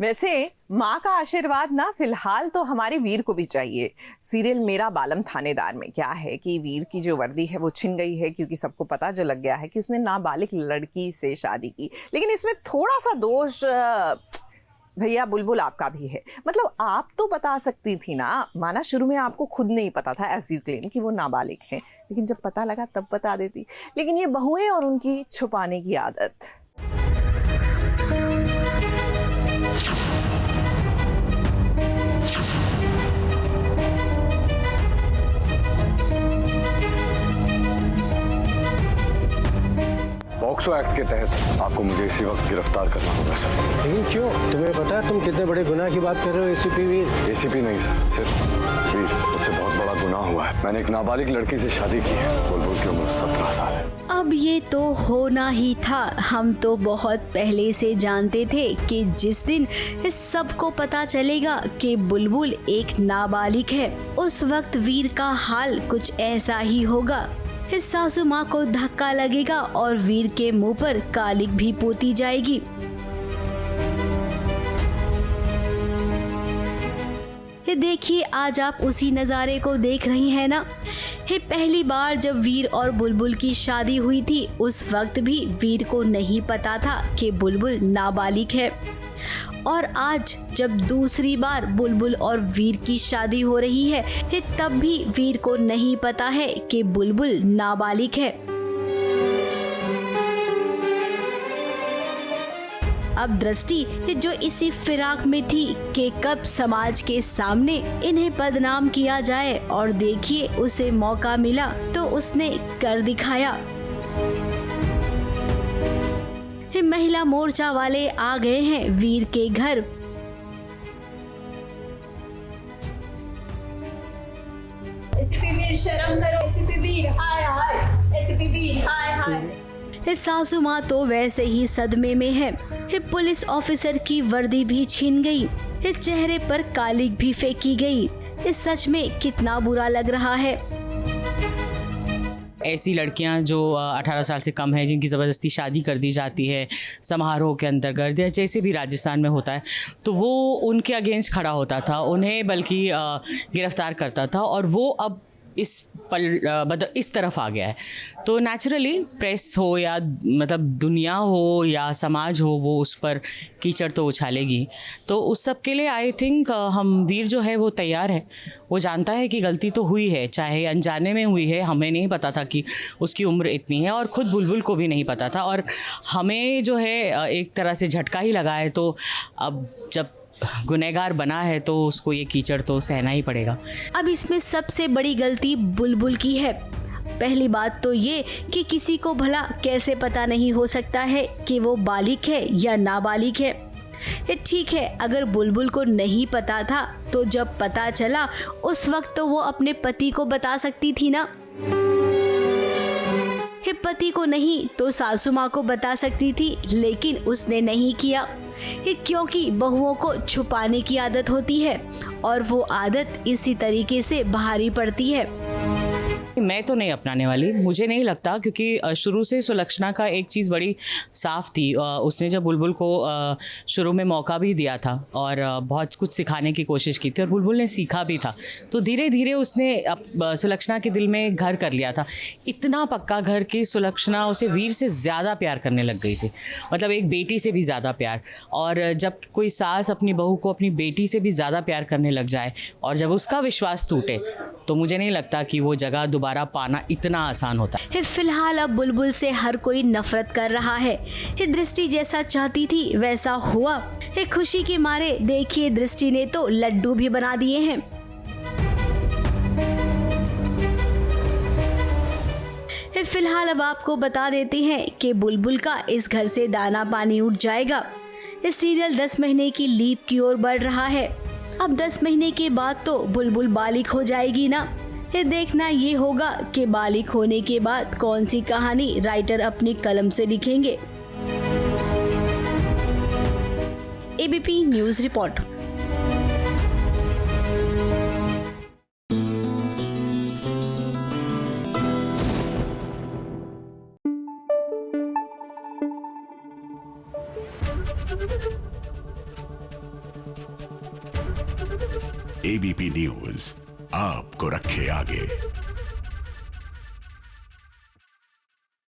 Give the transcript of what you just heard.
वैसे माँ का आशीर्वाद ना फिलहाल तो हमारे वीर को भी चाहिए। सीरियल मेरा बालम थानेदार में क्या है कि वीर की जो वर्दी है वो छिन गई है क्योंकि सबको पता जो लग गया है कि उसने नाबालिग लड़की से शादी की। लेकिन इसमें थोड़ा सा दोष भैया बुलबुल आपका भी है। मतलब आप तो बता सकती थी ना, माना शुरू में आपको खुद नहीं पता था एज यू क्लेम कि वो नाबालिग है, लेकिन जब पता लगा तब बता देती। लेकिन ये बहुएं और उनकी छुपाने की आदत। पॉक्सो एक्ट के तहत आपको मुझे इसी वक्त गिरफ्तार करना होगा सर। लेकिन क्यों? तुम्हें पता है तुम कितने बड़े गुनाह की बात कर रहे हो एसीपी वीर? एसीपी नहीं सर, सिर्फ वीर। मुझसे बहुत बड़ा गुनाह हुआ है। मैंने एक नाबालिग लड़की से शादी की है। बुलबुल की उम्र 17 साल है। अब ये तो होना ही था। हम तो बहुत पहले से जानते थे कि जिस दिन इस सबको पता चलेगा कि बुलबुल एक नाबालिग है, उस वक्त वीर का हाल कुछ ऐसा ही होगा। इस सासू माँ को धक्का लगेगा और वीर के मुंह पर कालिक भी पोती जाएगी। ये देखिए, आज आप उसी नज़ारे को देख रही हैं ना। ये पहली बार जब वीर और बुलबुल की शादी हुई थी, उस वक्त भी वीर को नहीं पता था कि बुलबुल नाबालिग है। और आज जब दूसरी बार बुलबुल और वीर की शादी हो रही है, तब भी वीर को नहीं पता है कि बुलबुल नाबालिग है। अब दृष्टि जो इसी फिराक में थी कि कब समाज के सामने इन्हें बदनाम किया जाए, और देखिए उसे मौका मिला तो उसने कर दिखाया। महिला मोर्चा वाले आ गए हैं वीर के घर। एसीपी वीर शर्म करो, एसीपी वीर हाय हाय, एसीपी वीर हाय हाय। सासू माँ तो वैसे ही सदमे में है। पुलिस ऑफिसर की वर्दी भी छीन गई, चेहरे पर कालिक भी फेंकी गई। इस सच में कितना बुरा लग रहा है। ऐसी लड़कियां जो 18 साल से कम है, जिनकी ज़बरदस्ती शादी कर दी जाती है समारोह के अंतर्गत या जैसे भी राजस्थान में होता है, तो वो उनके अगेंस्ट खड़ा होता था, उन्हें बल्कि गिरफ्तार करता था। और वो अब इस तरफ आ गया है। तो नेचुरली प्रेस हो या मतलब दुनिया हो या समाज हो, वो उस पर कीचड़ तो उछालेगी। तो उस सब के लिए आई थिंक हम वीर जो है वो तैयार है। वो जानता है कि गलती तो हुई है, चाहे अनजाने में हुई है। हमें नहीं पता था कि उसकी उम्र इतनी है, और ख़ुद बुलबुल को भी नहीं पता था। और हमें जो है एक तरह से झटका ही लगा है। तो अब जब गुनहगार बना है तो उसको ये कीचड़ तो सहना ही पड़ेगा। अब इसमें सबसे बड़ी गलती बुलबुल की है। पहली बात तो ये कि किसी को भला कैसे पता नहीं हो सकता है कि वो बालिग है या नाबालिग है। ये ठीक है, अगर बुलबुल को नहीं पता था तो जब पता चला उस वक्त तो वो अपने पति को बता सकती थी ना। पति को नहीं तो सासू माँ को बता सकती थी, लेकिन उसने नहीं किया। क्योंकि बहुओं को छुपाने की आदत होती है और वो आदत इसी तरीके से भारी पड़ती है। मैं तो नहीं अपनाने वाली, मुझे नहीं लगता, क्योंकि शुरू से सुलक्षणा का एक चीज़ बड़ी साफ थी। उसने जब बुलबुल को शुरू में मौका भी दिया था और बहुत कुछ सिखाने की कोशिश की थी, और बुलबुल ने सीखा भी था। तो धीरे धीरे उसने सुलक्षणा के दिल में घर कर लिया था। इतना पक्का घर कि सुलक्षणा उसे वीर से ज़्यादा प्यार करने लग गई थी, मतलब एक बेटी से भी ज़्यादा प्यार। और जब कोई सास अपनी बहू को अपनी बेटी से भी ज़्यादा प्यार करने लग जाए और जब उसका विश्वास टूटे, तो मुझे नहीं लगता कि वो जगह दोबारा पाना इतना आसान होता है। फिलहाल अब बुलबुल से हर कोई नफरत कर रहा है। दृष्टि जैसा चाहती थी वैसा हुआ। खुशी के मारे देखिए दृष्टि ने तो लड्डू भी बना दिए हैं। फिलहाल अब आपको बता देते हैं कि बुलबुल का इस घर से दाना पानी उठ जाएगा। इस सीरियल 10 महीने की लीप की ओर बढ़ रहा है। अब 10 महीने के बाद तो बुलबुल बालिग हो जाएगी ना। ये देखना ये होगा कि बालिग होने के बाद कौन सी कहानी राइटर अपनी कलम से लिखेंगे। ABP news report. ABP news आपको रखे आगे।